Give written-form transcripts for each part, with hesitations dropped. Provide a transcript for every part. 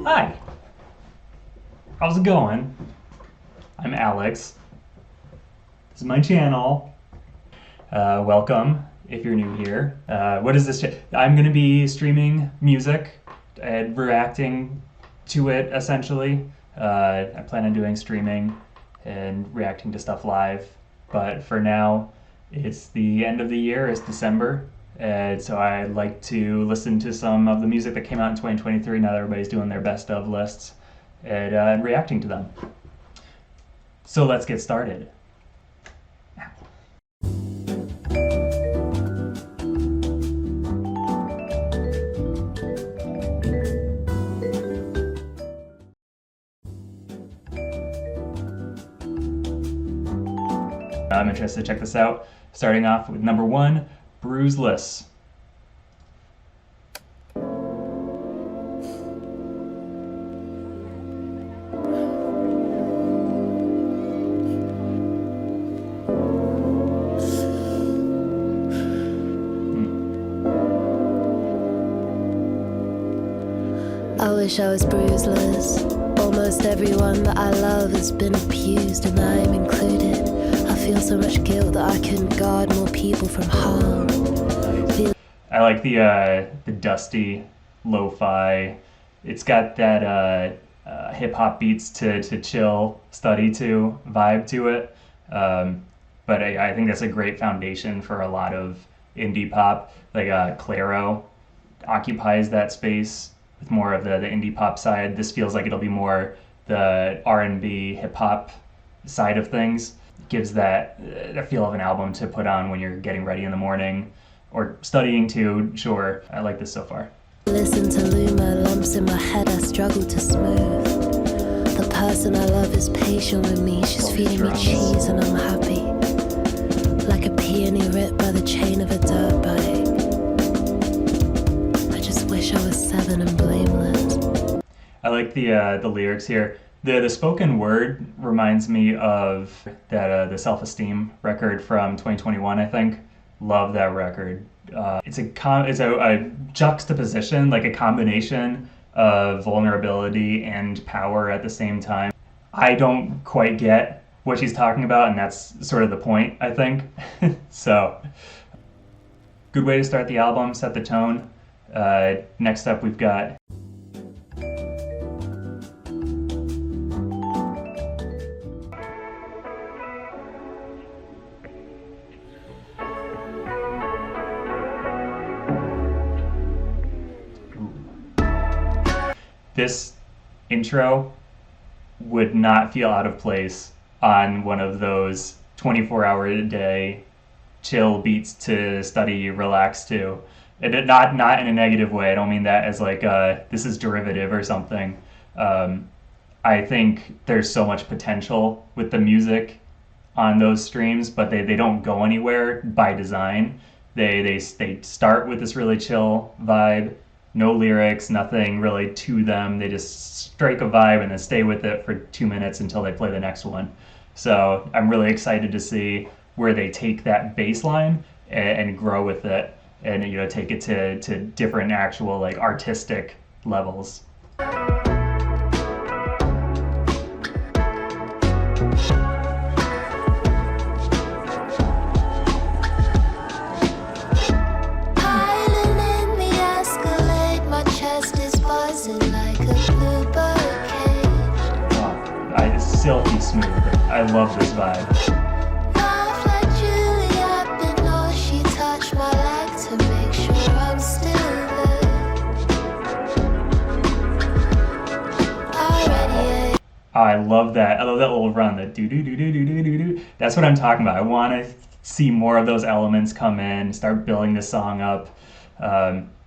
Hi, how's it going? I'm Alex. This is my channel. Welcome if you're new here. What is this? I'm going to be streaming music and reacting to it essentially. I plan on doing streaming and reacting to stuff live, but for now it's the end of the year, it's December, and so I like to listen to some of the music that came out in 2023 now that everybody's doing their best of lists and reacting to them. So let's get started. I'm interested to check this out. Starting off with number 1, Bruiseless. I wish I was bruiseless. Almost everyone that I love has been abused, and I'm included. I feel so much guilt that I couldn't guard more people from harm. I like the dusty lo-fi. It's got that hip-hop beats to chill, study to, vibe to it. But I think that's a great foundation for a lot of indie pop. Like Claro occupies that space with more of the indie pop side. This feels like it'll be more the R&B hip-hop side of things. Gives that feel of an album to put on when you're getting ready in the morning or studying too. Sure, I like this so far. Listen to Luma, lumps in my head I struggle to smooth. The person I love is patient with me. She's feeding me cheese and I'm happy. Like a peony ripped by the chain of a dirt bike. I just wish I was 7 and blameless. I like the lyrics here. The spoken word reminds me of that the Self-Esteem record from 2021, I think. Love that record. It's a juxtaposition, like a combination of vulnerability and power at the same time. I don't quite get what she's talking about, and that's sort of the point, I think. So, good way to start the album, set the tone. Next up we've got this intro would not feel out of place on one of those 24-hour-a-day chill beats to study, relax to. And not in a negative way. I don't mean that as like this is derivative or something. I think there's so much potential with the music on those streams, but they don't go anywhere by design. They start with this really chill vibe. No lyrics, nothing really to them. They just strike a vibe and then stay with it for 2 minutes until they play the next one. So I'm really excited to see where they take that bass line and grow with it, and take it to different actual like artistic levels. Silky smooth. I love this vibe. I love that. I love that little run, that do do do do do do do do. That's what I'm talking about. I want to see more of those elements come in, start building this song up.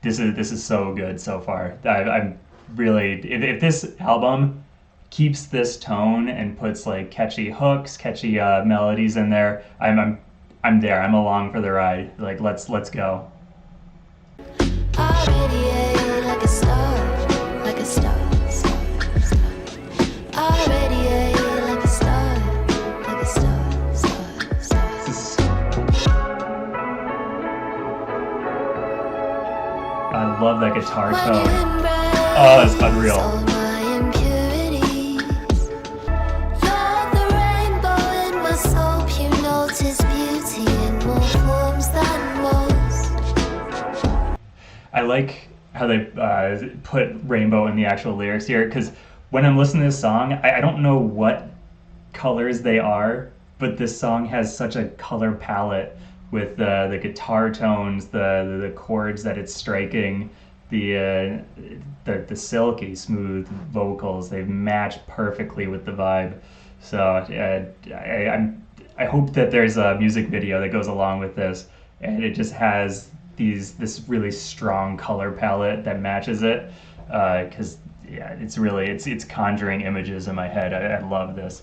This is so good so far. I'm really, if this album keeps this tone and puts like catchy hooks, catchy melodies in there, I'm there. I'm along for the ride. Like let's go. Like a star, like a star. I love that guitar tone. Oh, it's unreal. like how they put rainbow in the actual lyrics here, because when I'm listening to this song, I don't know what colors they are, but this song has such a color palette with the guitar tones, the chords that it's striking, the silky smooth vocals. They match perfectly with the vibe. So I hope that there's a music video that goes along with this, and it just has this really strong color palette that matches it. Because yeah, it's conjuring images in my head. I love this.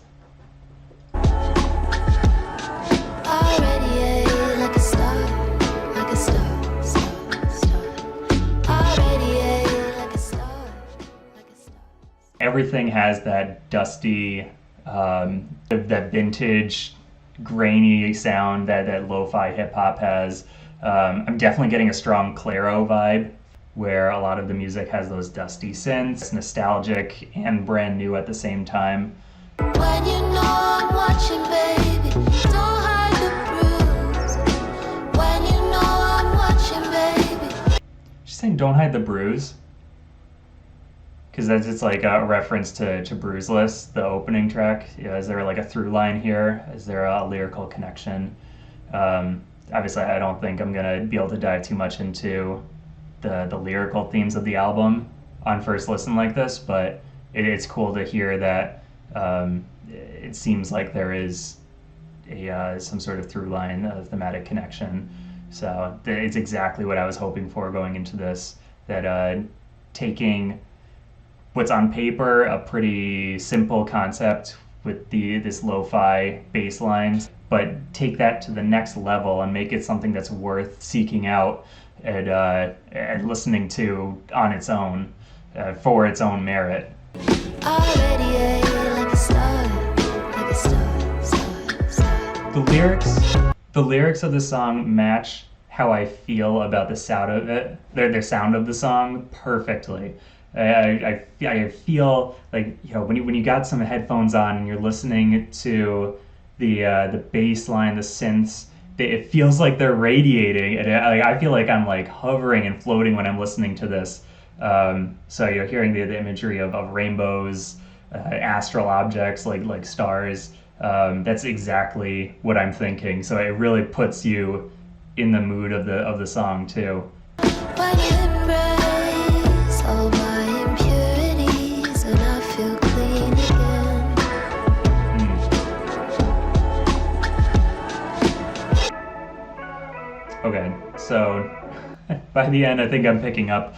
Everything has that dusty, that vintage, grainy sound that lo-fi hip hop has. I'm definitely getting a strong Clairo vibe, where a lot of the music has those dusty synths, nostalgic and brand new at the same time. When you know I'm watching, baby, don't hide the bruise. When you know I'm watching, baby. She's saying don't hide the bruise? Because that's just like a reference to Bruiseless, the opening track. Yeah, is there like a through line here? Is there a lyrical connection? Obviously, I don't think I'm gonna be able to dive too much into the lyrical themes of the album on first listen like this, but it's cool to hear that it seems like there is some sort of through line, thematic connection. So it's exactly what I was hoping for going into this, that taking what's on paper a pretty simple concept with this lo-fi bass lines, but take that to the next level and make it something that's worth seeking out and listening to on its own, for its own merit. The lyrics of the song match how I feel about the sound of it, the sound of the song perfectly. I feel like, you know, when you got some headphones on and you're listening to the bass line, the synths, it feels like they're radiating, and I feel like I'm like hovering and floating when I'm listening to this. So you're hearing the imagery of rainbows, astral objects like stars. That's exactly what I'm thinking. So it really puts you in the mood of the song too. When you embrace all my impurities and I feel clean again. Okay, so by the end, I think I'm picking up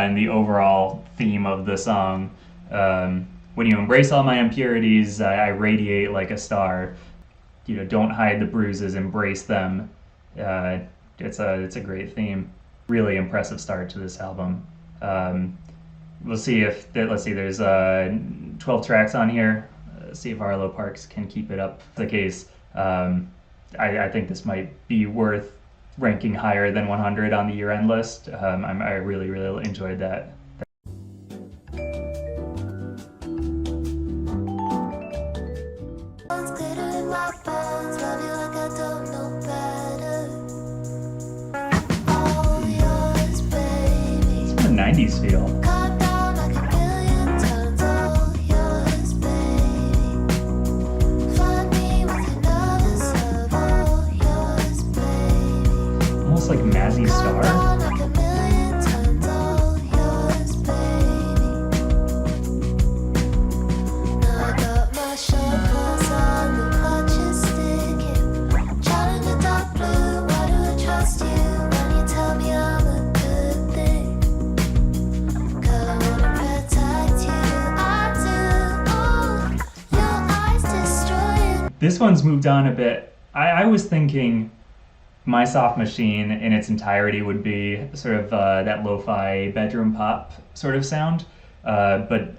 in the overall theme of the song. When you embrace all my impurities, I radiate like a star. You know, don't hide the bruises, embrace them. It's a great theme. Really impressive start to this album. We'll see if let's see. There's 12 tracks on here. See if Arlo Parks can keep it up. The case. I think this might be worth ranking higher than 100 on the year-end list. I really enjoyed that. It's a 90s feel. Almost like Mazzy Star. This one's moved on a bit. I was thinking My Soft Machine in its entirety would be sort of that lo-fi bedroom pop sort of sound, but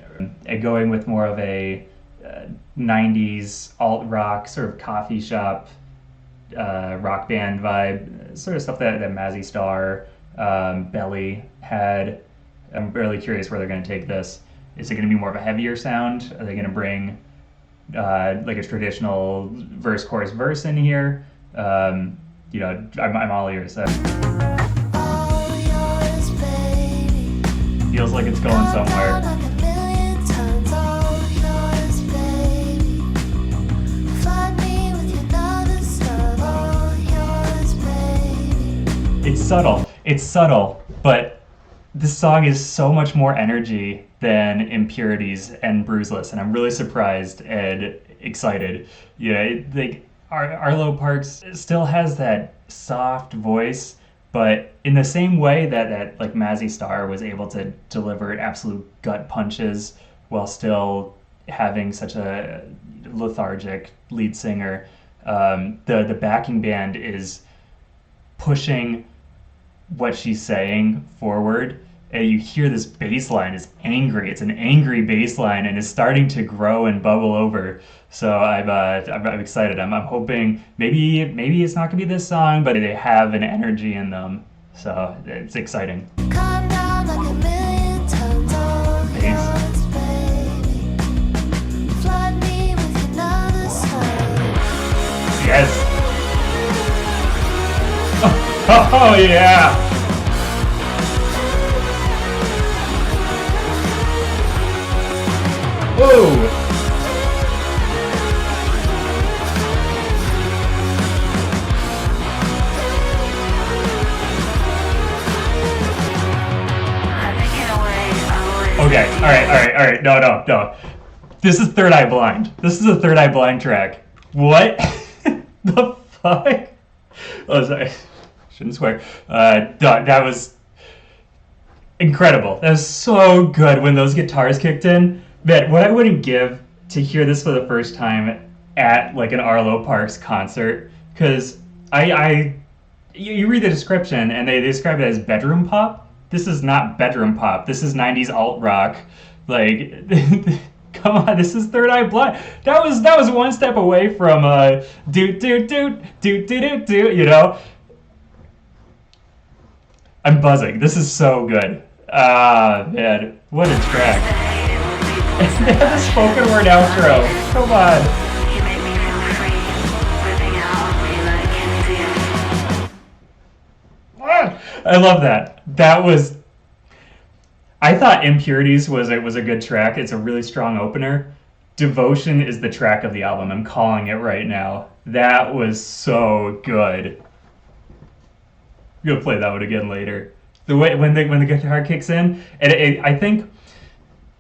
going with more of a 90s alt-rock sort of coffee shop rock band vibe, sort of stuff that Mazzy Star, Belly had. I'm really curious where they're going to take this. Is it going to be more of a heavier sound? Are they going to bring like a traditional verse, chorus, verse in here? You know, I'm all ears. All yours, babe. Feels like it's going somewhere. It's subtle, but this song is so much more energy than Impurities and Bruiseless, and I'm really surprised and excited. Arlo Parks still has that soft voice, but in the same way that like Mazzy Star was able to deliver absolute gut punches while still having such a lethargic lead singer, the backing band is pushing what she's saying forward, and you hear this bass line is angry. It's an angry bass line, and it's starting to grow and bubble over. So I'm excited. I'm hoping maybe it's not gonna be this song, but they have an energy in them. So it's exciting. Yes. Oh yeah. Whoa. Okay, all right. No. This is Third Eye Blind. This is a Third Eye Blind track. What the fuck? Oh, sorry. Shouldn't swear. That was incredible. That was so good when those guitars kicked in. Man, what I wouldn't give to hear this for the first time at like an Arlo Parks concert, because you read the description and they describe it as bedroom pop. This is not bedroom pop. This is 90s alt rock. Like, come on, this is Third Eye Blind. That was one step away from do, you know. I'm buzzing. This is so good. Man, what a track. They have the spoken word outro. Come on. I love that. I thought Impurities was a good track. It's a really strong opener. Devotion is the track of the album. I'm calling it right now. That was so good. I'm gonna play that one again later. The way when the guitar kicks in, and I think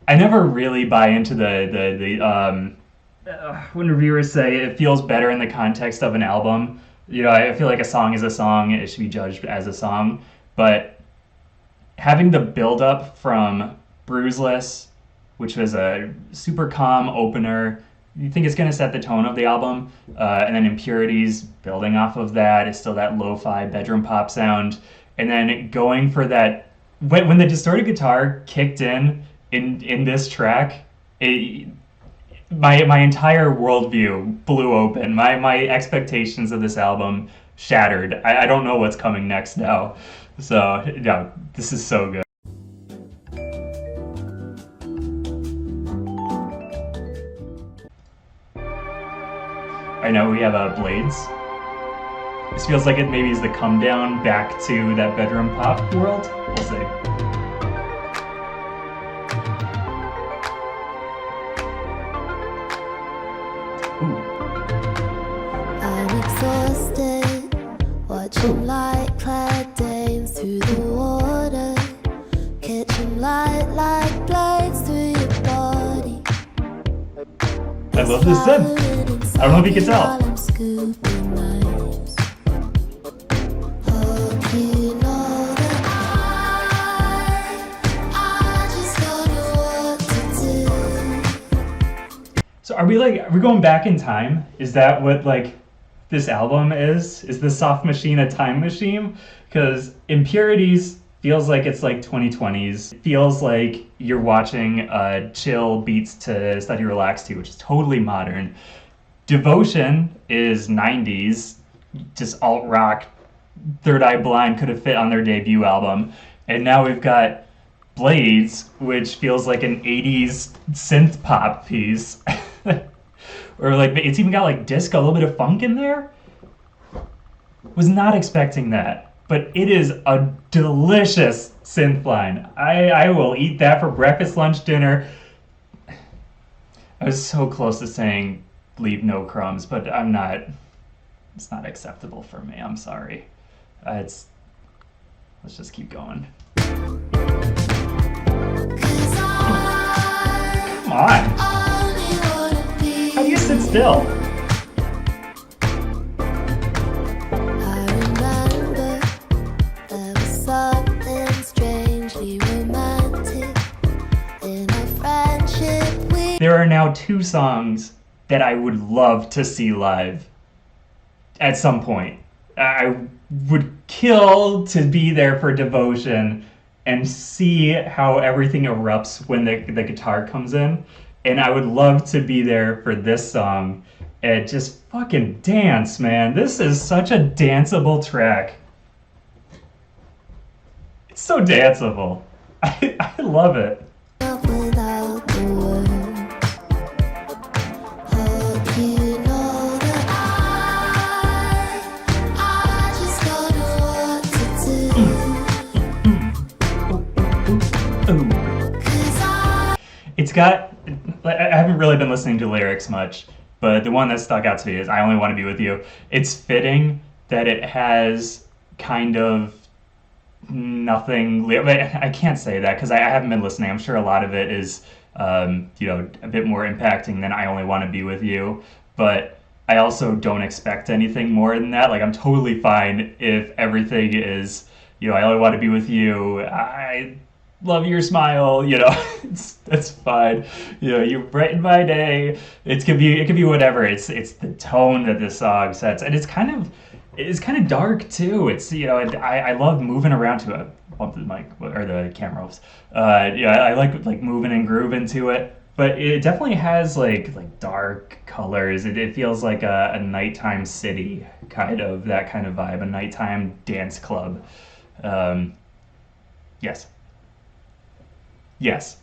I never really buy into the when reviewers say it feels better in the context of an album. You know, I feel like a song is a song. It should be judged as a song. But having the build up from Bruiseless, which was a super calm opener, you think it's going to set the tone of the album, and then Impurities building off of that is still that lo-fi bedroom pop sound, and then going for that when the distorted guitar kicked in this track, my entire worldview blew open. My expectations of this album shattered. I don't know what's coming next now. So yeah, this is so good. I know we have Blades. This feels like it maybe is the come down back to that bedroom pop world. We'll see. I'm exhausted, watching light-clad dames through the water, catching light like blades through your body. I love this synth. I don't know if you can tell. So are we going back in time? Is that what like this album is? Is the Soft Machine a time machine? Because Impurities feels like it's like 2020s. It feels like you're watching chill beats to study relax to, which is totally modern. Devotion is 90s, just alt rock. Third Eye Blind could have fit on their debut album. And now we've got Blades, which feels like an 80s synth pop piece. Or like it's even got like disco, a little bit of funk in there. Was not expecting that. but it is a delicious synth line. I will eat that for breakfast, lunch, dinner. I was so close to saying leave no crumbs, but I'm not. It's not acceptable for me. I'm sorry. It's. Let's just keep going. Come on. How do you sit still? There are now 2 songs that I would love to see live at some point. I would kill to be there for Devotion and see how everything erupts when the guitar comes in. And I would love to be there for this song and just fucking dance, man. This is such a danceable track. It's so danceable. I love it. It's got, I haven't really been listening to lyrics much, but the one that stuck out to me is I Only Want to Be With You. It's fitting that it has kind of nothing, I can't say that because I haven't been listening. I'm sure a lot of it is, a bit more impacting than I Only Want to Be With You, but I also don't expect anything more than that. Like, I'm totally fine if everything is, I only want to be with you, I love your smile, that's fine. You brighten my day. It could be whatever. It's the tone that this song sets, and it's kind of dark too. It's I love moving around to it. Bump the mic or the camera off. I like moving and grooving to it, but it definitely has like dark colors. It feels like a nighttime city, that kind of vibe, a nighttime dance club. Yes. Yes.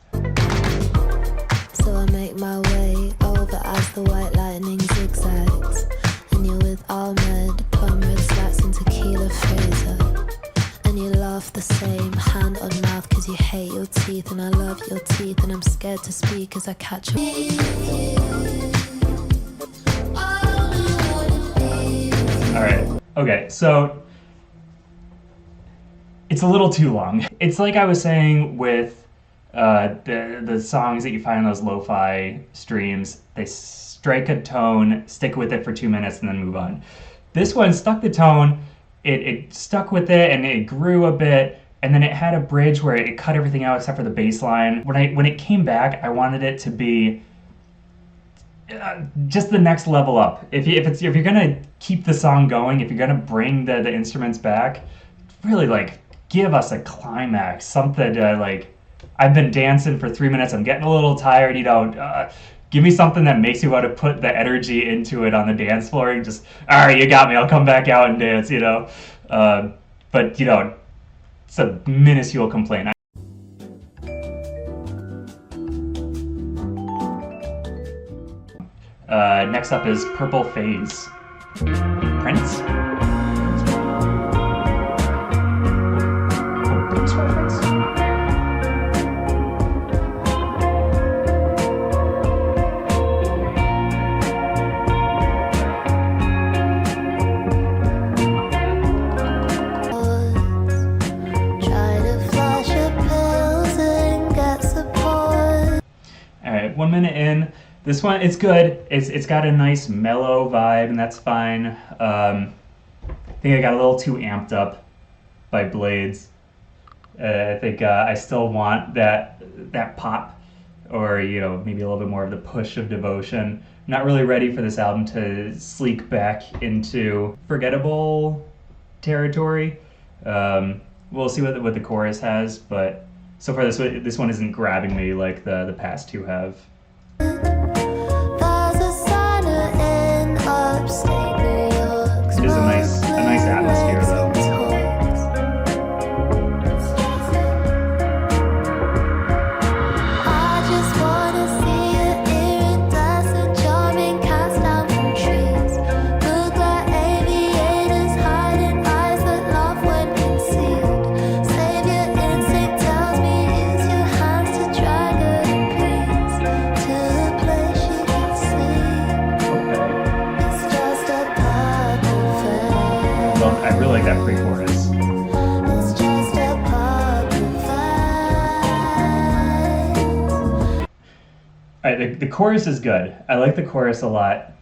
So I make my way over as the white lightning zigzags, and you're with Ahmed, plum red slacks and tequila Fraser, and you laugh the same, hand on mouth cause you hate your teeth, and I love your teeth, and I'm scared to speak as I catch you. Alright, okay, so it's a little too long. It's like I was saying with the songs that you find on those lo-fi streams. They strike a tone, stick with it for 2 minutes, and then move on. This one stuck the tone, it stuck with it, and it grew a bit, and then it had a bridge where it cut everything out except for the bass line. When it came back, I wanted it to be just the next level up. If you're gonna keep the song going, if you're gonna bring the instruments back, really give us a climax, something I've been dancing for 3 minutes. I'm getting a little tired. Give me something that makes you want to put the energy into it on the dance floor. And just, all right, you got me. I'll come back out and dance. But it's a minuscule complaint. Next up is Purple Phase. Prince. Prince reference. All right, 1 minute in. This one, it's good. It's got a nice mellow vibe, and that's fine. I think I got a little too amped up by Blades. I think I still want that pop, or maybe a little bit more of the push of Devotion. I'm not really ready for this album to sleek back into forgettable territory. We'll see what the chorus has, but so far this one isn't grabbing me like the past two have. It is a nice atmosphere though. I really like that pre-chorus. It's just a part of life. The chorus is good. I like the chorus a lot.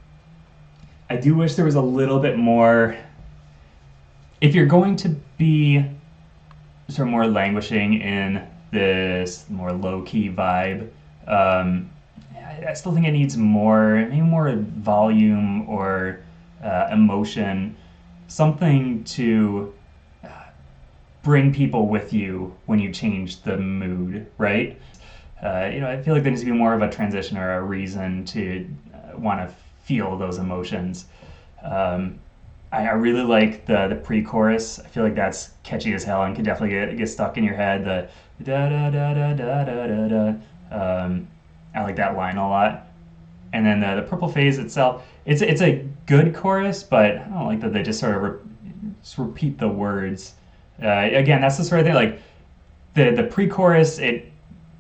I do wish there was a little bit more. If you're going to be sort of more languishing in this more low-key vibe, I still think it needs maybe more volume or emotion, something to bring people with you when you change the mood, right? I feel like there needs to be more of a transition or a reason to want to feel those emotions. I really like the pre-chorus. I feel like that's catchy as hell and can definitely get stuck in your head. The da da da da da da da da. I like that line a lot. And then the Purple Phase itself, it's a good chorus, but I don't like that they just sort of just repeat the words. Again, that's the sort of thing, like the pre-chorus, it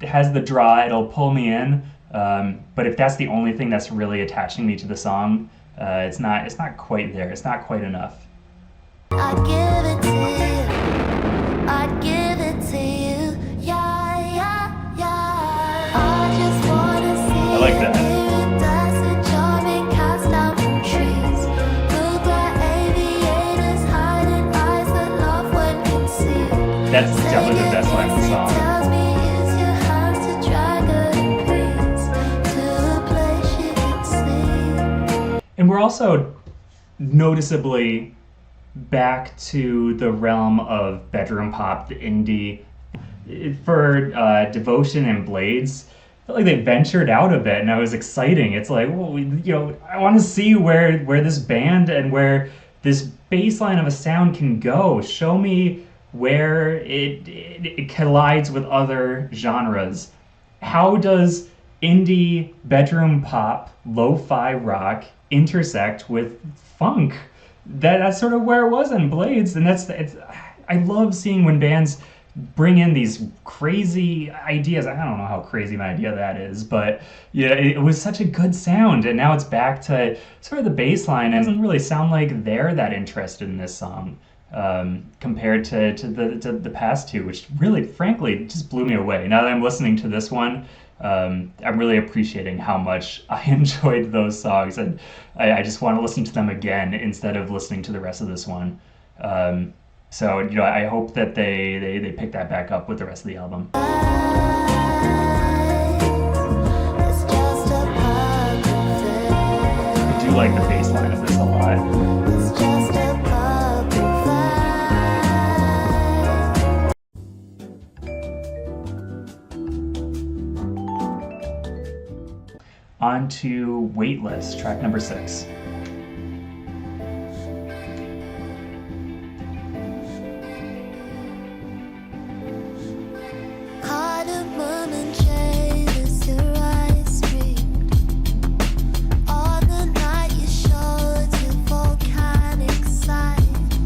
has the draw, it'll pull me in, but if that's the only thing that's really attaching me to the song, it's not quite there. It's not quite enough. I'd give it to you. I'd give it to you. Yeah, yeah, yeah. I just wanna see I like that. iridescent charming cats down from trees. Look like aviators hiding eyes that love when concealed. That's definitely the best line of the song. Tells me use your hands to drag her in peace to a place she can see. And we're also noticeably back to the realm of bedroom pop, the indie. For Devotion and Blades, I felt like they ventured out a bit, and it was exciting. It's like, well, I want to see where this band and where this bass line of a sound can go. Show me where it collides with other genres. How does indie bedroom pop, lo-fi rock intersect with funk? That's sort of where it was in Blades, and I love seeing when bands bring in these crazy ideas. I don't know how crazy my idea that is, but yeah, it was such a good sound, and now it's back to sort of the bass line. It doesn't really sound like they're that interested in this song compared to the past two, which really, frankly, just blew me away. Now that I'm listening to this one, I'm really appreciating how much I enjoyed those songs, and I just want to listen to them again instead of listening to the rest of this one. So I hope that they pick that back up with the rest of the album. It's just a part of it. I do like the bass line of this a lot. It's just a part of life. On to Weightless, track number 6. Cardamom and jade your eyes streamed. On the night you showed your volcanic side.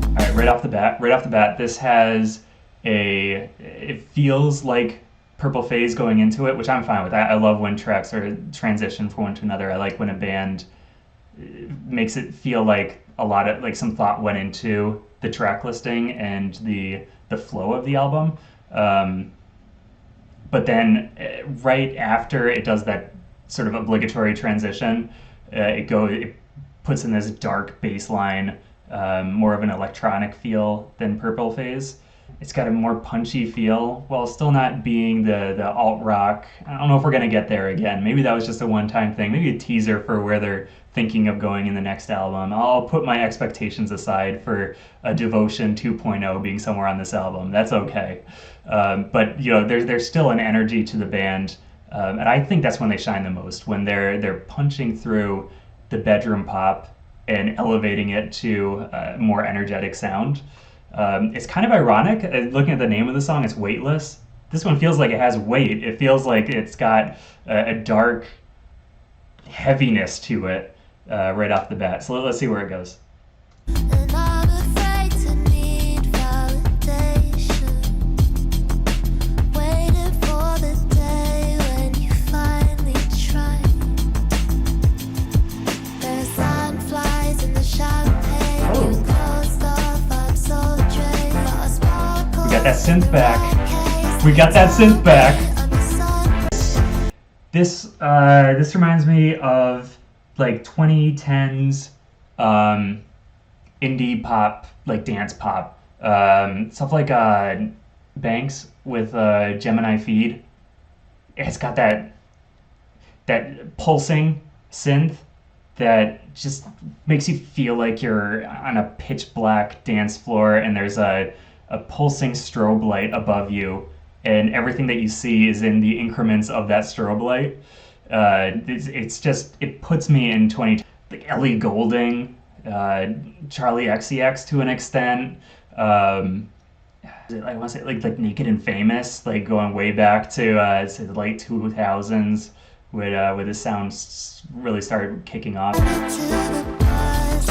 All right, right off the bat, this has it feels like Purple Phase going into it, which I'm fine with. I love when tracks are transition from one to another. I like when a band makes it feel like a lot of like some thought went into the track listing and the flow of the album. But then right after it does that sort of obligatory transition, it puts in this dark bass line, more of an electronic feel than Purple Phase. It's got a more punchy feel while still not being the alt rock. I don't know if we're gonna get there again. Maybe that was just a one-time thing. Maybe a teaser for where they're thinking of going in the next album. I'll put my expectations aside for a Devotion 2.0 being somewhere on this album. That's okay. But there's still an energy to the band, and I think that's when they shine the most, when they're punching through the bedroom pop and elevating it to a more energetic sound. It's kind of ironic, looking at the name of the song, it's Weightless. This one feels like it has weight. It feels like it's got a dark heaviness to it right off the bat. So let's see where it goes. And I'm afraid to need validation. Waiting for the day when you finally try. There's sandflies in the champagne. You closed off that synth back. We got that synth back. This reminds me of like 2010s indie pop, like dance pop, stuff like Banks with Gemini Feed. It's got that pulsing synth that just makes you feel like you're on a pitch black dance floor and there's a pulsing strobe light above you, and everything that you see is in the increments of that strobe light. It's just, it puts me in 20, like Ellie Goulding, Charlie XCX to an extent. I want to say like Naked and Famous, like going way back to say the late 2000s, when the sounds really started kicking off.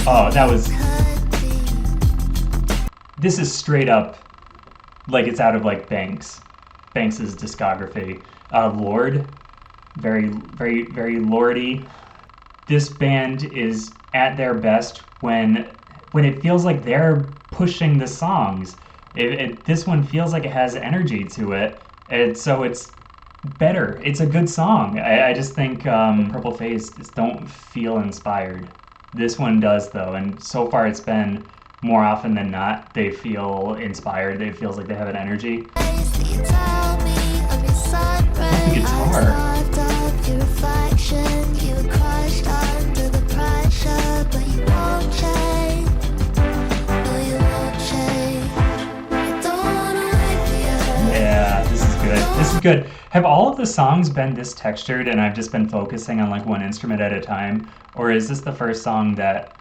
Oh, that was. This is straight up like it's out of like Banks's discography. Lorde, very lordy. This band is at their best when it feels like they're pushing the songs. This one feels like it has energy to it, and so it's better. It's a good song. I just think Purple Face just don't feel inspired. This one does though, and so far it's been more often than not they feel inspired. It feels like they have an energy. The guitar. Yeah, this is good. This is good. Have all of the songs been this textured and I've just been focusing on like one instrument at a time? Or is this the first song that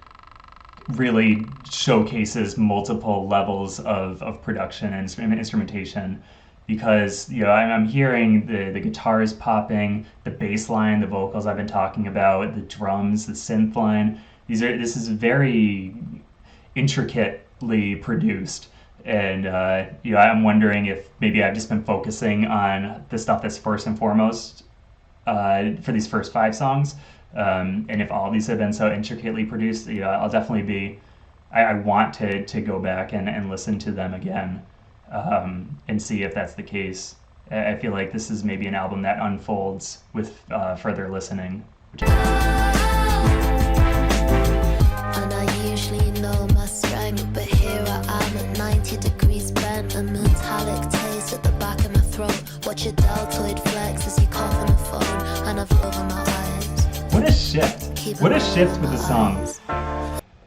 really showcases multiple levels of production and instrumentation? Because, you know, I'm hearing the guitars popping, the bass line, the vocals I've been talking about, the drums, the synth line. This is very intricately produced. And you know, I'm wondering if maybe I've just been focusing on the stuff that's first and foremost for these first 5 songs. And if all of these have been so intricately produced, you know, I'll definitely be. I want to go back and listen to them again and see if that's the case. I feel like this is maybe an album that unfolds with further listening. And I usually know my strength, but here I am at 90 degrees bent, a metallic taste at the back of my throat. Watch your deltoid flex as you cough on the phone, and I've over my eyes. What a shift! What a shift with the songs.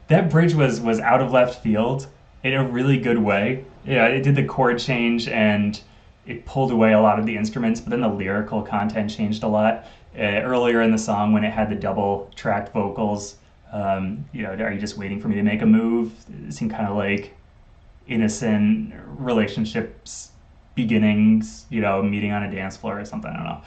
That bridge was out of left field in a really good way. Yeah, it did the chord change and it pulled away a lot of the instruments, but then the lyrical content changed a lot. Earlier in the song when it had the double tracked vocals, you know, are you just waiting for me to make a move? It seemed kind of like innocent relationships beginnings, you know, meeting on a dance floor or something, I don't know.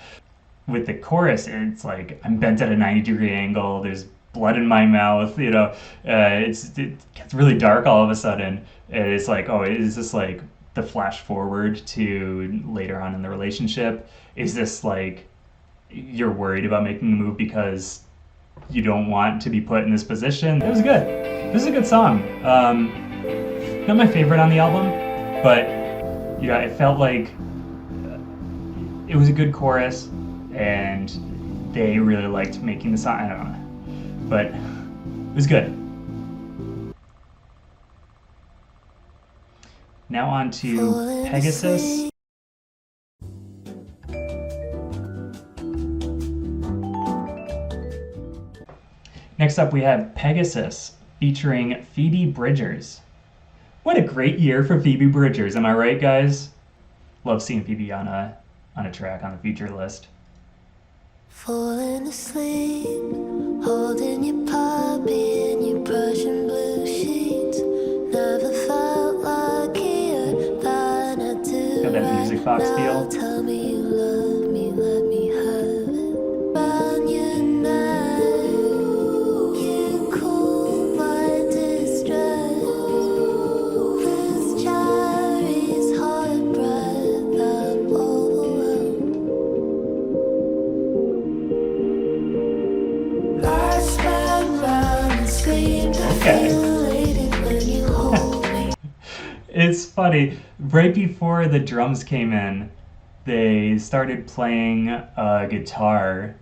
With the chorus, it's like, I'm bent at a 90-degree angle, there's blood in my mouth, you know, it gets really dark all of a sudden. And it's like, oh, is this like the flash forward to later on in the relationship? Is this like you're worried about making a move because you don't want to be put in this position? It was good. This is a good song. Not my favorite on the album, but yeah, it felt like it was a good chorus and they really liked making the song. I don't know, but it was good. Now on to Pegasus. Next up we have Pegasus featuring Phoebe Bridgers. What a great year for Phoebe Bridgers, am I right, guys? Love seeing Phoebe on a track on the feature list. Falling asleep, holding your puppy in your Prussian blue sheets. Never felt luckier than I do. Got that Music Box feel. Tell me you love me, let me have it. Round your neck, you cool my distress. With cherries, hot breath, I'm overwhelmed. I spun round and screamed. I feel elated when you hold me. It's funny. Right before the drums came in, they started playing a guitar,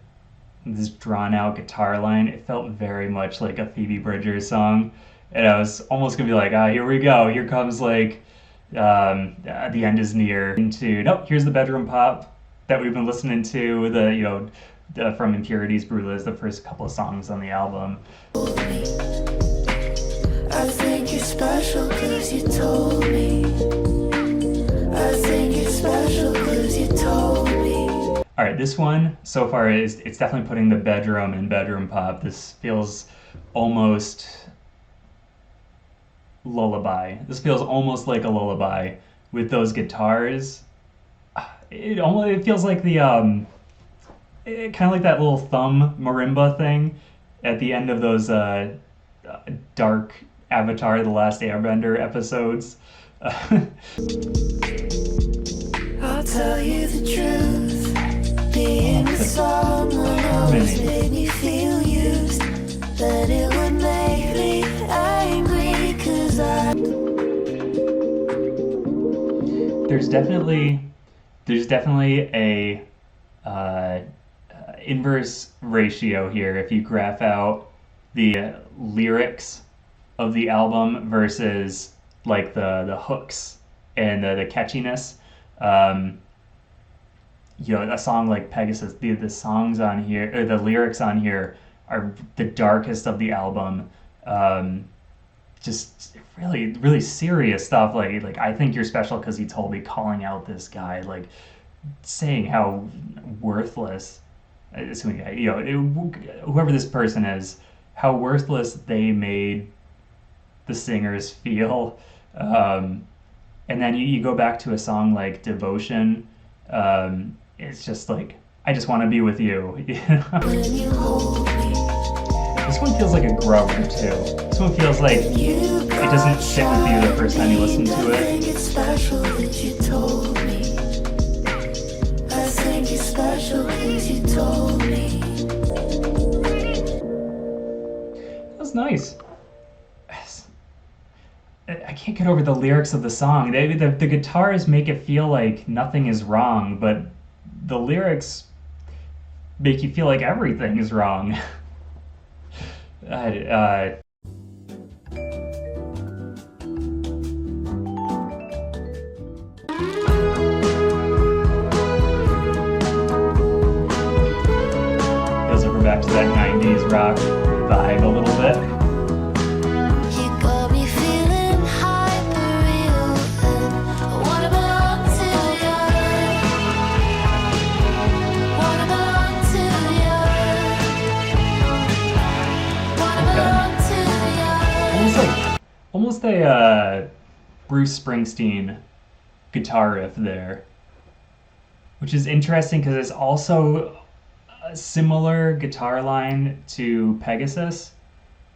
this drawn out guitar line. It felt very much like a Phoebe Bridgers song. And I was almost gonna be like, ah, here we go. Here comes like the end is near. Into nope, here's the bedroom pop that we've been listening to. From Impurities Brula is the first couple of songs on the album. I think you're special cause you told me. I think you're special cause you told me. All right, this one so far it's definitely putting the bedroom in bedroom pop. This feels almost lullaby. This feels almost like a lullaby with those guitars. It feels like the kind of like that little thumb marimba thing at the end of those dark Avatar: The Last Airbender episodes. I'll tell you the truth. Being with someone always made me feel used. That it would make me angry cause There's definitely a inverse ratio here if you graph out the lyrics of the album versus like the hooks and the catchiness. A song like Pegasus, the songs on here, or the lyrics on here are the darkest of the album. Just really, really serious stuff. Like I think you're special because you told me, calling out this guy, like saying how worthless, whoever this person is, how worthless they made the singers feel. And then you go back to a song like Devotion. It's just like, I just want to be with you. This one feels like a grower too. This one feels like it doesn't sit with you the first time you listen to it. That was nice. I can't get over the lyrics of the song. The guitars make it feel like nothing is wrong, but the lyrics make you feel like everything is wrong. Feels like we're back to that 90s rock vibe a little bit. Almost a Bruce Springsteen guitar riff there, which is interesting because it's also a similar guitar line to Pegasus,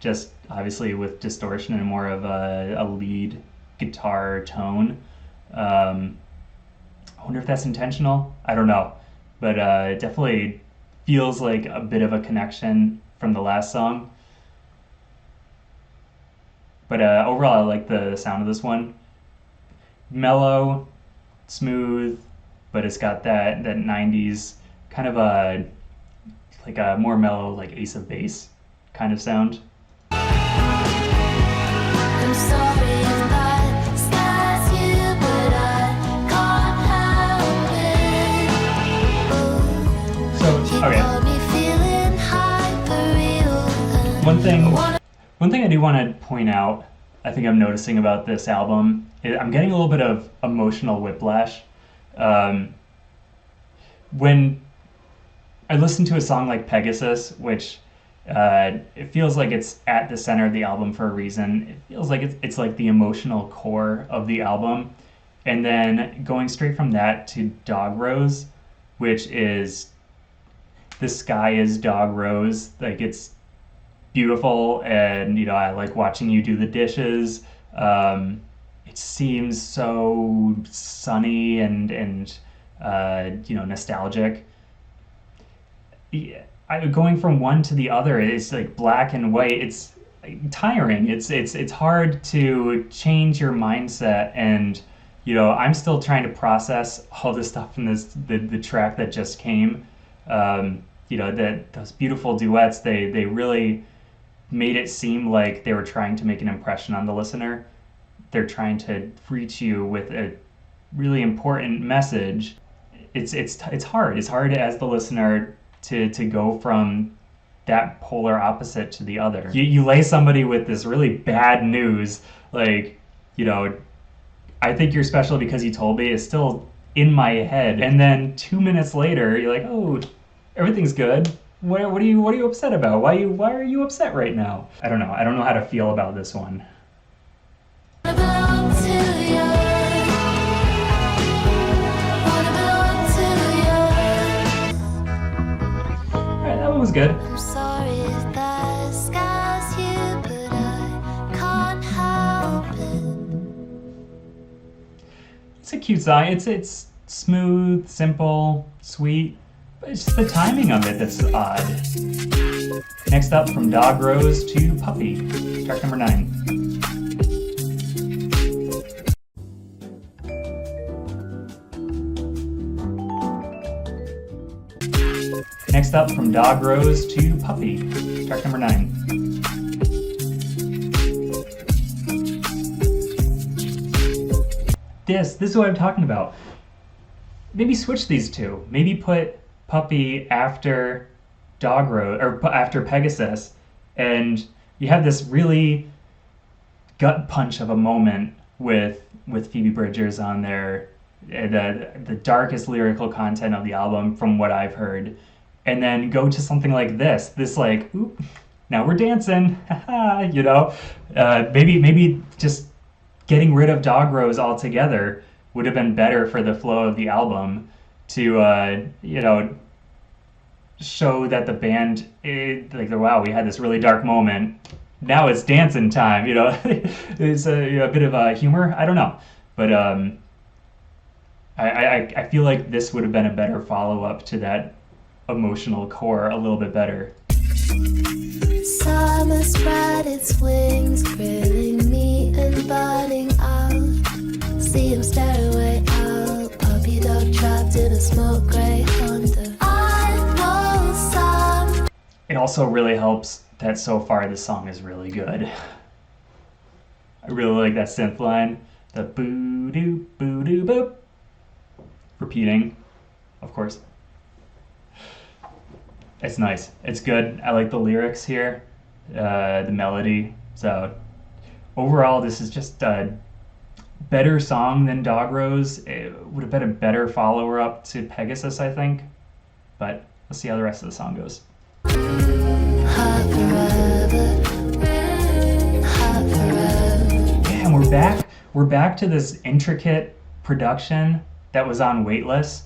just obviously with distortion and more of a lead guitar tone. I wonder if that's intentional. I don't know, but it definitely feels like a bit of a connection from the last song. But overall, I like the sound of this one. Mellow, smooth, but it's got that 90s kind of a more mellow, like Ace of Base kind of sound. I'm sorry if that scares you, but I can't help it. So, okay. One thing I do want to point out, I think I'm noticing about this album, I'm getting a little bit of emotional whiplash. When I listen to a song like Pegasus, which it feels like it's at the center of the album for a reason. It feels like it's like the emotional core of the album. And then going straight from that to Dog Rose, which is the sky is Dog Rose. Like, it's beautiful, and I like watching you do the dishes. It seems so sunny and nostalgic. Going from one to the other, it's like black and white. tiring. It's hard to change your mindset, and I'm still trying to process all this stuff in the track that just came. That those beautiful duets, they really made it seem like they were trying to make an impression on the listener. They're trying to reach you with a really important message. It's hard. It's hard as the listener to go from that polar opposite to the other. You lay somebody with this really bad news, like, I think you're special because you told me, is still in my head. And then 2 minutes later, you're like, oh, everything's good. What are you upset about? Why are you upset right now? I don't know. I don't know how to feel about this one. That one was good. I'm sorry if that scares you, but I can't help it. It's a cute song. It's smooth, simple, sweet, but it's just the timing of it that's odd. Next up, from Dog Rose to Puppy, track number 9. Next up, from Dog Rose to Puppy, track number 9. This is what I'm talking about. Maybe switch these two. Maybe put Puppy after Dog Rose, or after Pegasus, and you have this really gut punch of a moment with Phoebe Bridgers on there, the darkest lyrical content of the album from what I've heard, and then go to something like this like, oop, now we're dancing, maybe just getting rid of Dog Rose altogether would have been better for the flow of the album to show that the band, wow, we had this really dark moment, now it's dancing time. It's a bit of humor. I don't know, but I feel like this would have been a better follow-up to that emotional core, a little bit better. Summer spread its wings, grilling me and burning out. See him stare away out. Puppy dog trapped in a smoke gray Honda. I know some. It also really helps that so far the song is really good. I really like that synth line, the boo doo boop, repeating, of course. It's nice. It's good. I like the lyrics here, the melody. So overall, this is just a better song than Dog Rose. It would have been a better follower up to Pegasus, I think. But let's see how the rest of the song goes. Yeah, and we're back to this intricate production that was on Weightless.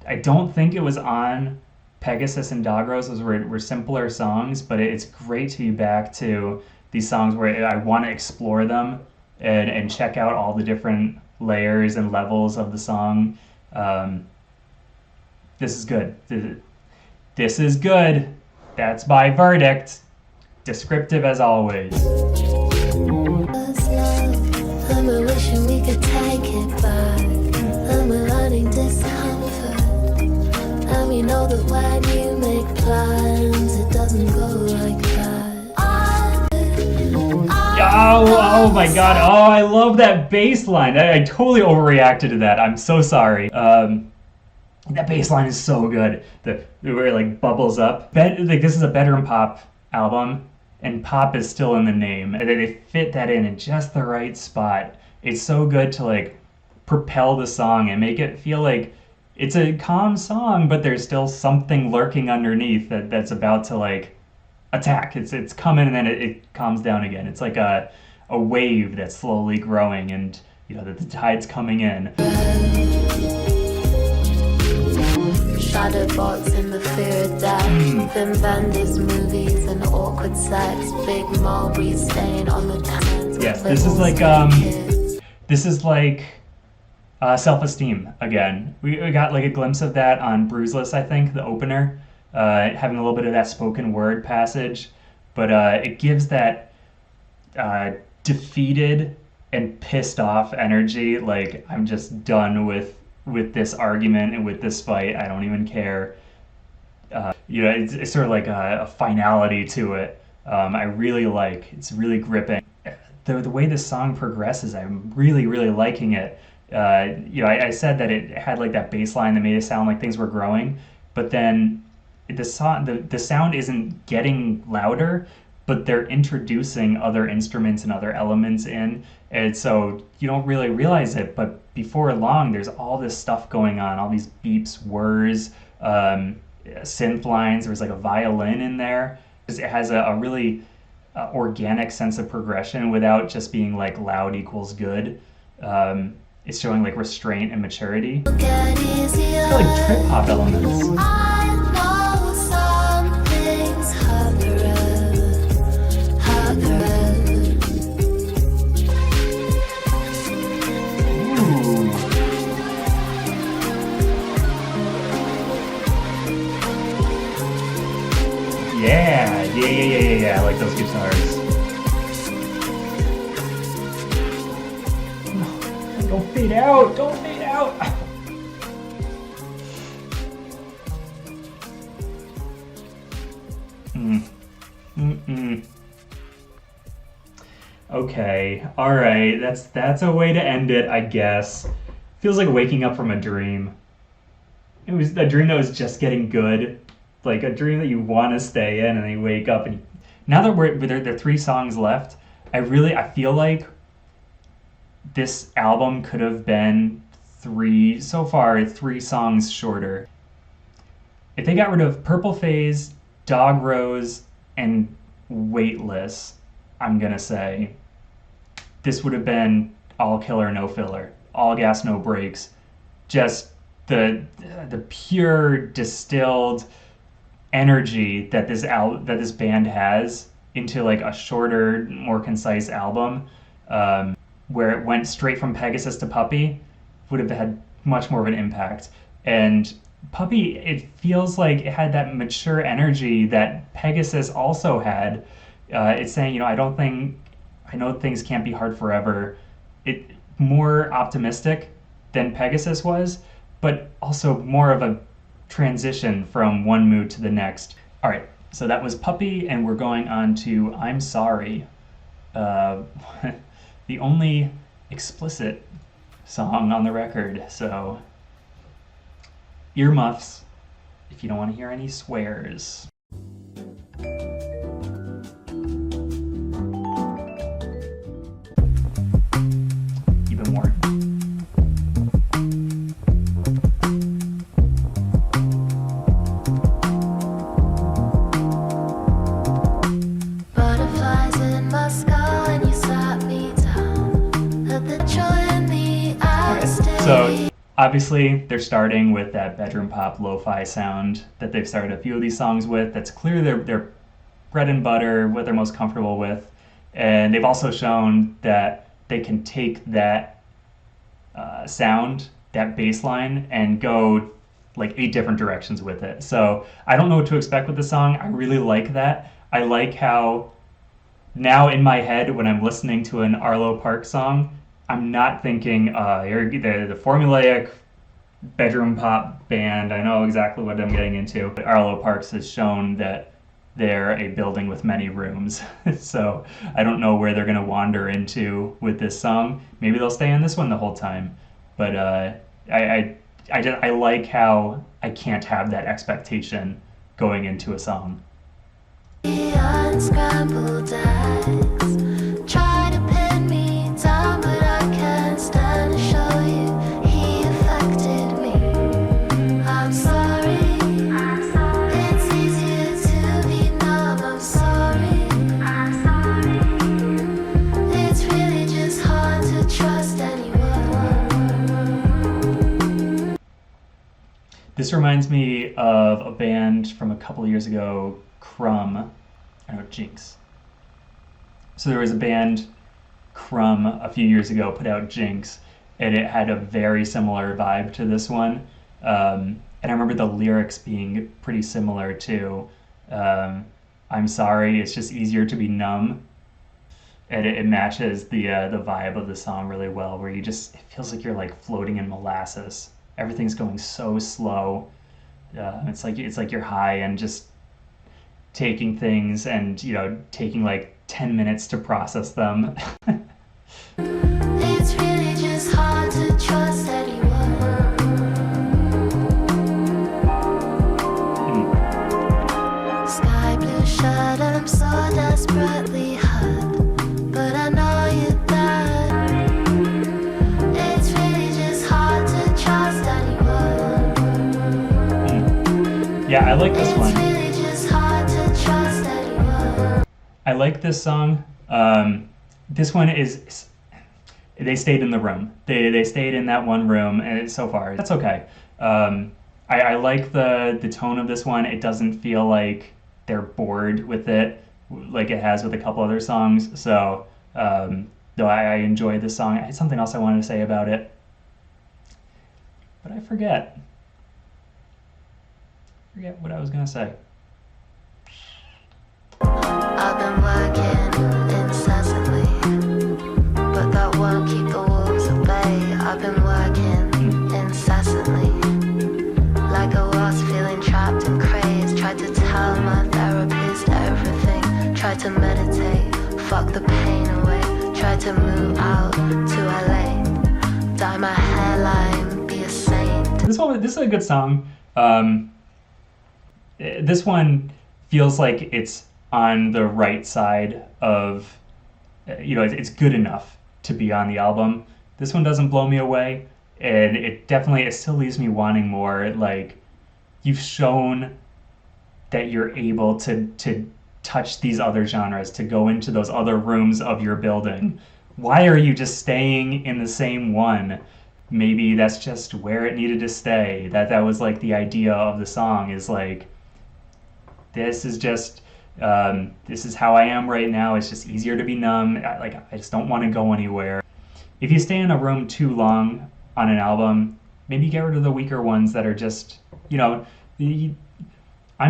I don't think it was on Pegasus and Dog Rose. Those were simpler songs, but it's great to be back to these songs where I want to explore them and check out all the different layers and levels of the song. This is good. This is good. That's my verdict. Descriptive as always. I'm wishing we could take it back. I'm learning discomfort. And we know that when you make plans, it doesn't go like that. Oh my god. Oh, I love that bass line. I totally overreacted to that. I'm so sorry. That bass line is so good. Where it like bubbles up. This is a bedroom pop album, and pop is still in the name. They fit that in just the right spot. It's so good to like propel the song and make it feel like it's a calm song, but there's still something lurking underneath that's about to like attack. It's coming and then it calms down again. It's like a wave that's slowly growing, and the tide's coming in. Shadow box in the fear of death. Then Benders movies and awkward sex. Big mulberry stain on the tenants. Yes, this is like Self-Esteem again. We got like a glimpse of that on Bruiseless, I think, the opener, having a little bit of that spoken word passage, but it gives that defeated and pissed off energy. Like, I'm just done with this argument and with this fight. I don't even care. It's sort of like a finality to it. I really like. It's really gripping. The way this song progresses, I'm really liking it. I said that it had like that bass line that made it sound like things were growing, but then the sound isn't getting louder, but they're introducing other instruments and other elements in, and so you don't really realize it. But before long, there's all this stuff going on, all these beeps, whirs, synth lines. There's like a violin in there. It has a really organic sense of progression without just being like loud equals good. It's showing like restraint and maturity. It's got like trip hop elements. Yeah, I like those guitars. No, don't fade out, don't fade out. Okay, all right, that's a way to end it, I guess. Feels like waking up from a dream. It was a dream that was just getting good, like a dream that you want to stay in, and then you wake up and now that there are 3 songs left, I feel like this album could have been 3 songs shorter. If they got rid of Purple Phase, Dog Rose, and Weightless, I'm gonna say this would have been all killer, no filler, all gas, no brakes, just the pure distilled energy that this band has into like a shorter, more concise album, where it went straight from Pegasus to Puppy, would have had much more of an impact. And Puppy, it feels like it had that mature energy that Pegasus also had. It's saying, I know things can't be hard forever. It more optimistic than Pegasus was, but also more of a transition from one mood to the next. All right, so that was Puppy, and we're going on to I'm Sorry, the only explicit song on the record. So earmuffs if you don't want to hear any swears. Even more. So obviously they're starting with that bedroom pop lo-fi sound that they've started a few of these songs with. That's clearly their bread and butter, what they're most comfortable with. And they've also shown that they can take that sound, that bass line, and go like 8 different directions with it. So I don't know what to expect with the song. I really like that. I like how now in my head when I'm listening to an Arlo Parks song, I'm not thinking the formulaic bedroom pop band. I know exactly what I'm getting into. But Arlo Parks has shown that they're a building with many rooms. So I don't know where they're going to wander into with this song. Maybe they'll stay on this one the whole time. But I like how I can't have that expectation going into a song. Unscrambled eggs. Try to pin me down, but I can't stand to show you he affected me. I'm sorry. It's easier to be numb. I'm sorry. It's really just hard to trust anyone. This reminds me of a band from a couple of years ago, Jinx. So there was a band, Crumb, a few years ago, put out Jinx, and it had a very similar vibe to this one. And I remember the lyrics being pretty similar to I'm sorry, it's just easier to be numb. and it matches the vibe of the song really well. Where it feels like you're like floating in molasses. Everything's going so slow. It's like you're high and just taking things and taking like 10 minutes to process them. It's really just hard to trust anyone. Sky blue shirt, I'm so desperately hurt, but I know you're there. It's really just hard to trust anyone. Yeah, I like this It's one. really just hard to trust anyone. I like this song. This one is they stayed in the room. They stayed in that one room, and so far that's okay. I like the tone of this one. It doesn't feel like they're bored with it, like it has with a couple other songs. So though I enjoy this song. I had something else I wanted to say about it, but I forget what I was gonna say. I've been working incessantly, but that won't keep the wolves at bay. I've been working incessantly, like a wasp feeling trapped and crazed. Tried to tell my therapist everything, tried to meditate, fuck the pain away. Tried to move out to LA, dye my hairline, be a saint. This is a good song. This one feels like it's on the right side of, it's good enough to be on the album. This one doesn't blow me away, and it still leaves me wanting more. Like, you've shown that you're able to touch these other genres, to go into those other rooms of your building. Why are you just staying in the same one? Maybe that's just where it needed to stay. That was like the idea of the song, is like, this is just this is how I am right now. It's just easier to be numb. I just don't want to go anywhere. If you stay in a room too long on an album, maybe get rid of the weaker ones that are just, I'm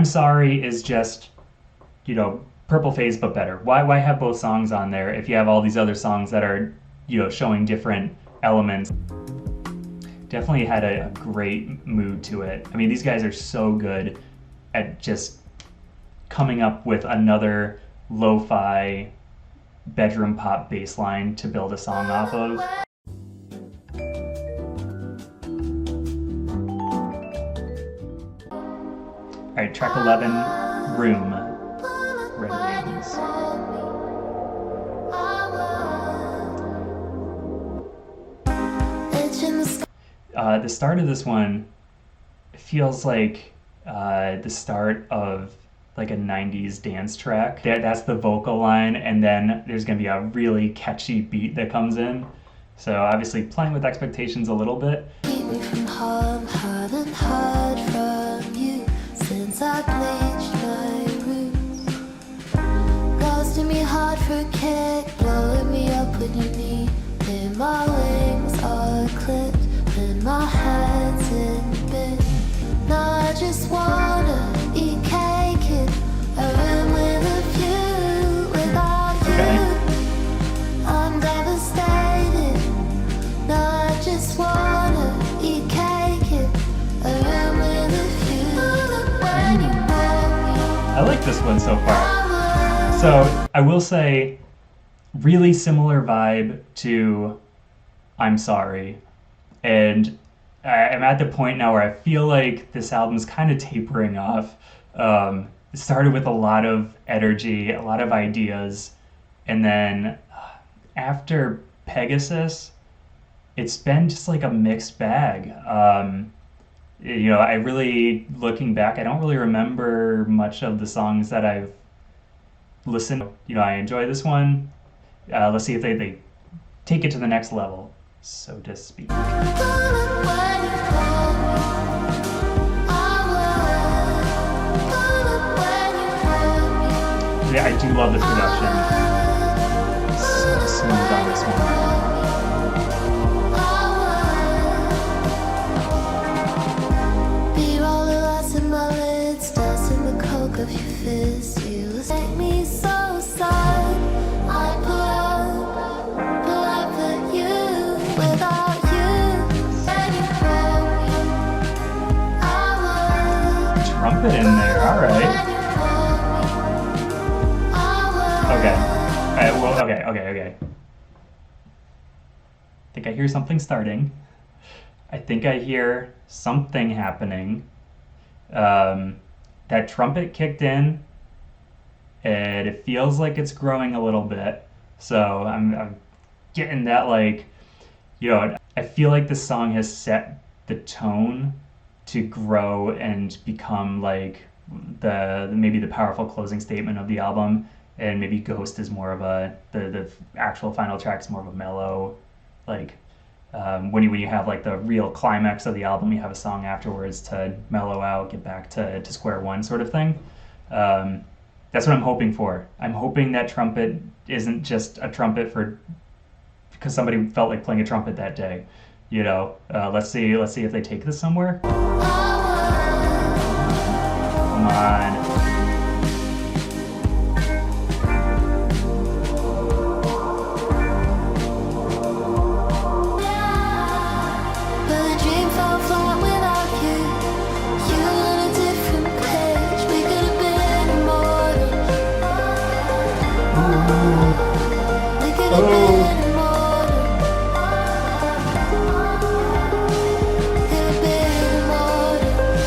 Sorry is just, Purple Phase but better. Why have both songs on there if you have all these other songs that are, showing different elements? Definitely had a great mood to it. I mean, these guys are so good at just coming up with another lo-fi bedroom pop bass line to build a song off of. All right, track 11, Room, Red Wings. The start of this one feels like the start of like a 90s dance track. That's the vocal line, and then there's gonna be a really catchy beat that comes in. So obviously playing with expectations a little bit. Keep me from harm, haven't heard from you since I bleached my roots. Ghosting me hard for a kick, blowing me up when you need. Then my wings are clipped, then my head's in bits. Now I just wanna eat cake in a room with a view. Without you, I'm devastated. Now I just wanna eat cake in a room with a view. When you want me, I like this one so far. So I will say, really similar vibe to I'm Sorry. And I'm at the point now where I feel like this album's kind of tapering off. It started with a lot of energy, a lot of ideas, and then after Pegasus, it's been just like a mixed bag. I really, looking back, I don't really remember much of the songs that I've listened to. I enjoy this one. Let's see if they take it to the next level, so to speak. Yeah, I do love the production. So smooth on this one. B-roll the lights in my lids, dust in the coke of your fist. You make me so sad. I put without you. When you call me, I would. Trumpet in there, all When right. you call me, I Okay. would. Well, okay. I think I hear something starting. I think I hear something happening. That trumpet kicked in, and it feels like it's growing a little bit. So I'm getting that, like, I feel like the song has set the tone to grow and become like the maybe the powerful closing statement of the album, and maybe Ghost is more of the actual final track's more of a mellow, like when you have like the real climax of the album, you have a song afterwards to mellow out, get back to square one sort of thing. Um, that's what I'm hoping for. I'm hoping that trumpet isn't just a trumpet for because somebody felt like playing a trumpet that day. Let's see if they take this somewhere. Come on.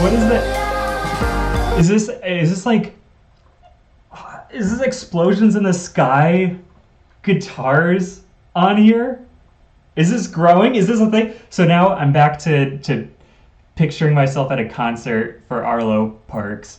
What is that? Is this explosions in the sky guitars on here? Is this growing? Is this a thing? So now I'm back to picturing myself at a concert for Arlo Parks,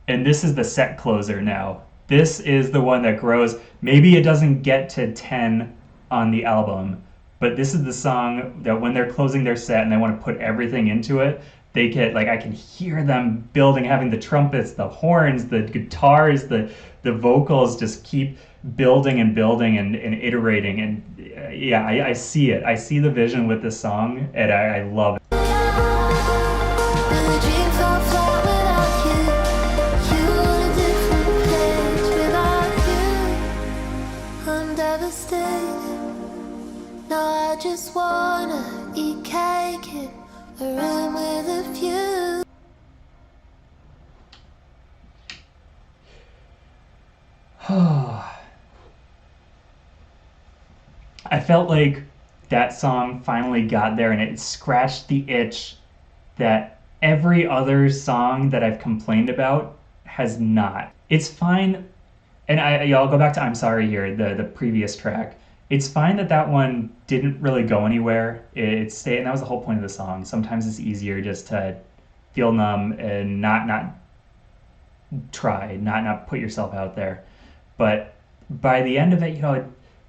and this is the set closer now. This is the one that grows. Maybe it doesn't get to 10 on the album, but this is the song that when they're closing their set and they want to put everything into it, they get like I can hear them building, having the trumpets, the horns, the guitars, the vocals just keep building and building and iterating. And yeah, I see it. I see the vision with this song, and I love it. Now I just wanna eat cake in a room with a view. I felt like that song finally got there and it scratched the itch that every other song that I've complained about has not. It's fine, and I'll go back to I'm Sorry here, the previous track. It's fine that one didn't really go anywhere. It stayed, and that was the whole point of the song. Sometimes it's easier just to feel numb and not try, not put yourself out there. But by the end of it,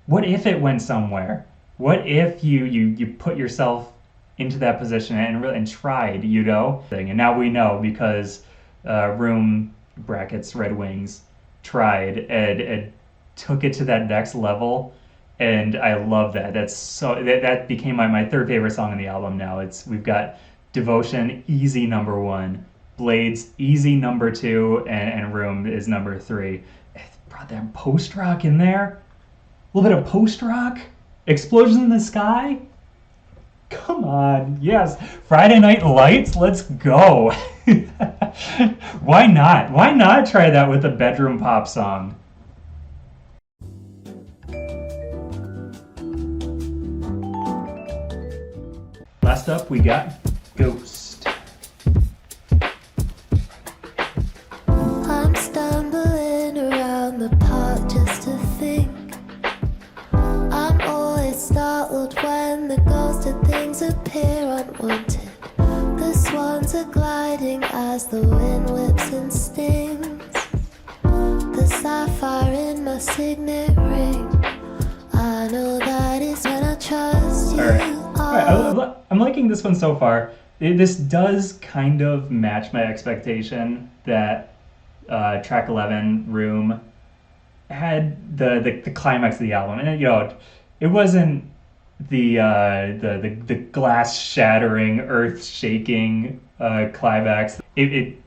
what if it went somewhere? What if you put yourself into that position and tried, And now we know because Room brackets Red Wings tried and took it to that next level, and I love that. That became my third favorite song on the album. Now we've got Devotion, easy number one, Blades, easy number two, and Room is number three. It brought that post rock in there, a little bit of post rock, explosions in the sky. Come on, yes, Friday Night Lights, let's go. Why not? Why not try that with a bedroom pop song? Last up, we got Ghost. I'm stumbling around the park just to think. I'm always startled when the ghosts of things appear unwanted. The swans are gliding as the wind whips and stings. The sapphire in my signet ring. I know that is when I trust you. All right. I'm liking this one so far. This does kind of match my expectation that track 11, Room, had the climax of the album, and it wasn't the glass shattering, earth shaking climax. It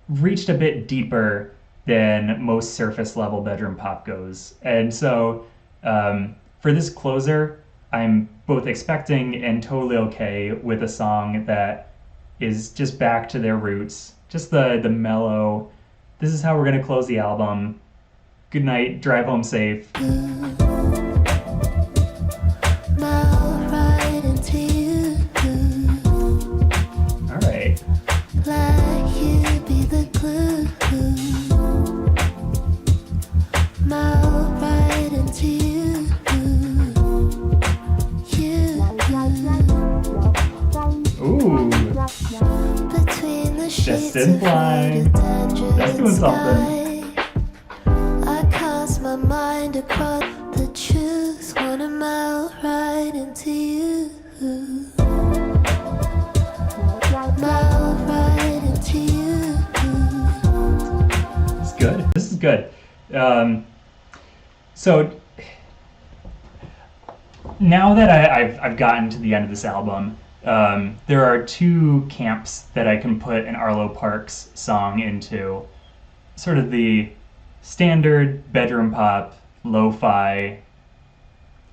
reached a bit deeper than most surface level bedroom pop goes, and so for this closer, I'm both expecting and totally okay with a song that is just back to their roots, just the mellow. This is how we're gonna close the album. Good night, drive home safe. All right. Ooh. Just in line. That's doing something. I cast my mind across the truth, wanna melt right into you. Melt right into you. It's good. This is good. So now that I've gotten to the end of this album, there are two camps that I can put an Arlo Parks song into. Sort of the standard bedroom pop, lo-fi,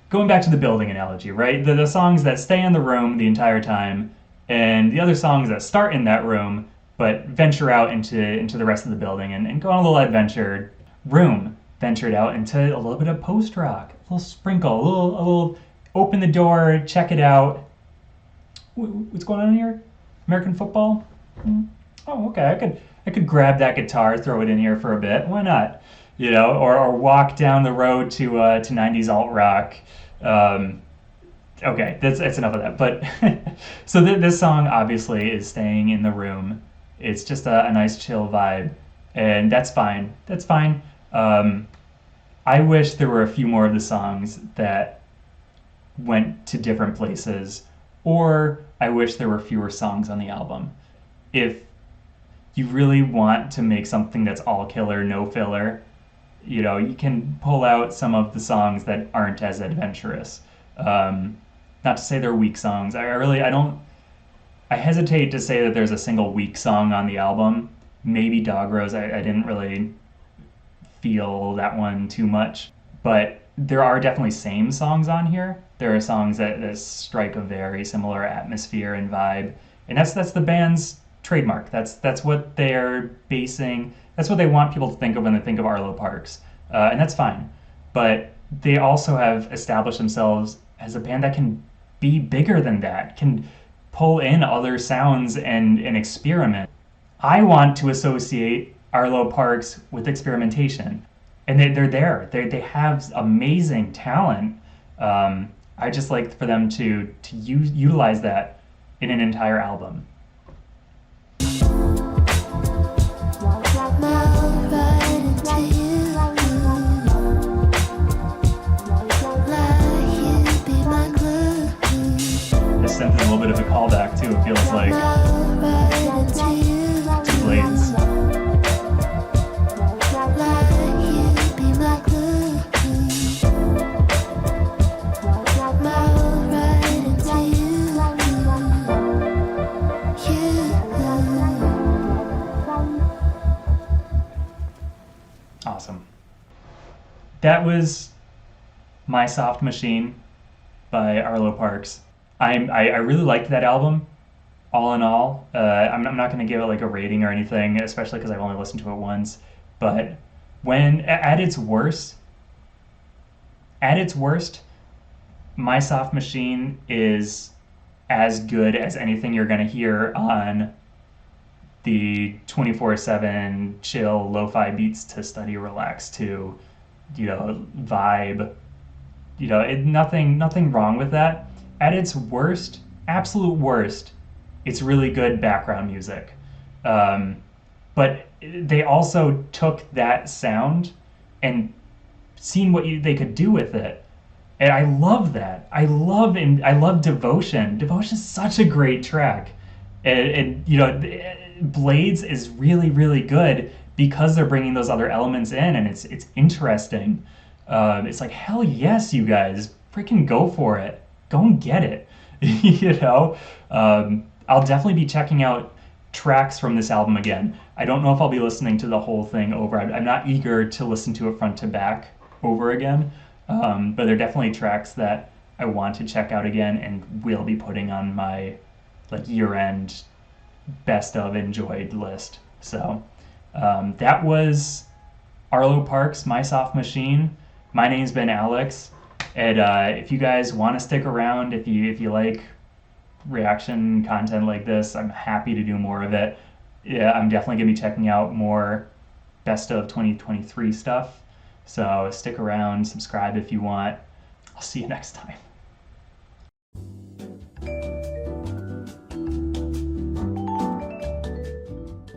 going back to the building analogy, right? The songs that stay in the room the entire time, and the other songs that start in that room but venture out into the rest of the building and go on a little adventure. Room ventured out into a little bit of post-rock, a little sprinkle, a little open the door, check it out. What's going on here? American football? Oh, okay. I could grab that guitar, throw it in here for a bit. Why not? You know, or walk down the road to 90s alt rock. Okay, that's enough of that. But so this song obviously is staying in the room. It's just a nice chill vibe, and that's fine. That's fine. I wish there were a few more of the songs that went to different places, or I wish there were fewer songs on the album. If you really want to make something that's all killer, no filler, you know, you can pull out some of the songs that aren't as adventurous. Not to say they're weak songs. I hesitate to say that there's a single weak song on the album. Maybe Dog Rose, I didn't really feel that one too much. But there are definitely same songs on here. There are songs that strike a very similar atmosphere and vibe. And that's the band's trademark. That's what they're basing, that's what they want people to think of when they think of Arlo Parks. And that's fine. But they also have established themselves as a band that can be bigger than that, can pull in other sounds and experiment. I want to associate Arlo Parks with experimentation. And they're there. They have amazing talent. I just like for them to utilize that in an entire album. This synth is a little bit of a callback too, it feels like. Two blades. Awesome. That was My Soft Machine by Arlo Parks. I really liked that album, all in all. I'm not going to give it like a rating or anything, especially because I've only listened to it once. But when at its worst, My Soft Machine is as good as anything you're going to hear on the 24/7 chill lo-fi beats to study, relax to, you know, vibe. You know, nothing wrong with that. At its worst, absolute worst, it's really good background music. But they also took that sound and seen what they could do with it. And I love that. I love Devotion. Devotion is such a great track. And you know, Blades is really, really good because they're bringing those other elements in, and it's interesting. It's like, hell yes, you guys, freaking go for it. Go and get it. You know, I'll definitely be checking out tracks from this album again. I don't know if I'll be listening to the whole thing over. I'm not eager to listen to it front to back over again, but there are definitely tracks that I want to check out again and will be putting on my like year-end best of enjoyed list. So that was Arlo Parks, My Soft Machine. My name's been Alex, and if you guys want to stick around, if you like reaction content like this, I'm happy to do more of it. Yeah, I'm definitely gonna be checking out more best of 2023 stuff. So stick around, subscribe if you want. I'll see you next time.